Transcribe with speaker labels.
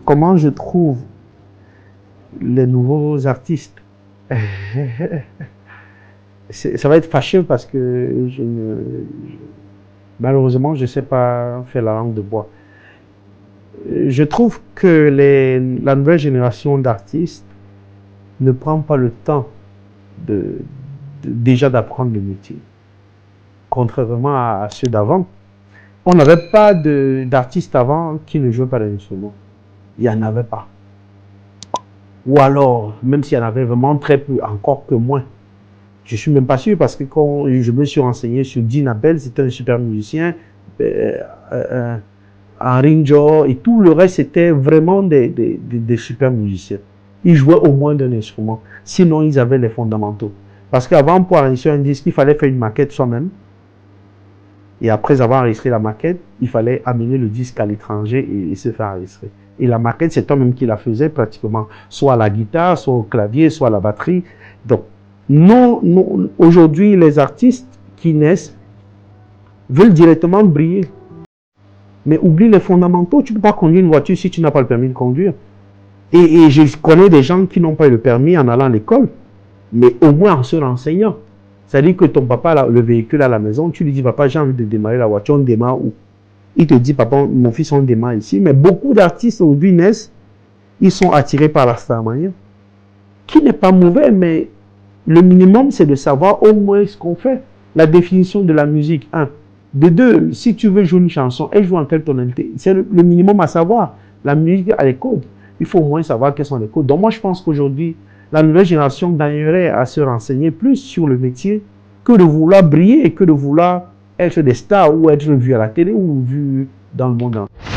Speaker 1: Comment je trouve les nouveaux artistes? Ça va être fâcheux parce que malheureusement, je ne sais pas faire la langue de bois. Je trouve que la nouvelle génération d'artistes ne prend pas le temps déjà d'apprendre le métier. Contrairement à ceux d'avant, on n'avait pas d'artistes avant qui ne jouaient pas d'instrument. Il n'y en avait pas. Ou alors, même s'il y en avait vraiment très peu, encore que moins. Je ne suis même pas sûr parce que quand je me suis renseigné sur Dean Abel, c'était un super musicien. Henry Joe et tout le reste, c'était vraiment des super musiciens. Ils jouaient au moins d'un instrument. Sinon, ils avaient les fondamentaux. Parce qu'avant, pour enregistrer un disque, il fallait faire une maquette soi-même. Et après avoir enregistré la maquette, il fallait amener le disque à l'étranger et se faire enregistrer. Et la maquette, c'est toi-même qui la faisais pratiquement, soit à la guitare, soit au clavier, soit à la batterie. Donc, non, aujourd'hui, les artistes qui naissent veulent directement briller. Mais oublie les fondamentaux. Tu ne peux pas conduire une voiture si tu n'as pas le permis de conduire. Et je connais des gens qui n'ont pas eu le permis en allant à l'école, mais au moins en se renseignant. C'est-à-dire que ton papa a le véhicule à la maison, tu lui dis, papa, j'ai envie de démarrer la voiture, on démarre où? Il te dit, papa, mon fils, on démarre ici. Mais beaucoup d'artistes aujourd'hui naissent, ils sont attirés par la starmania, qui n'est pas mauvais, mais le minimum, c'est de savoir au moins ce qu'on fait. La définition de la musique, 1. De 2, si tu veux jouer une chanson, elle joue en quelle tonalité? C'est le minimum à savoir. La musique a les codes. Il faut au moins savoir quels sont les codes. Donc moi, je pense qu'aujourd'hui, la nouvelle génération gagnerait à se renseigner plus sur le métier que de vouloir briller et que de vouloir être des stars ou être vu à la télé ou vu dans le monde entier.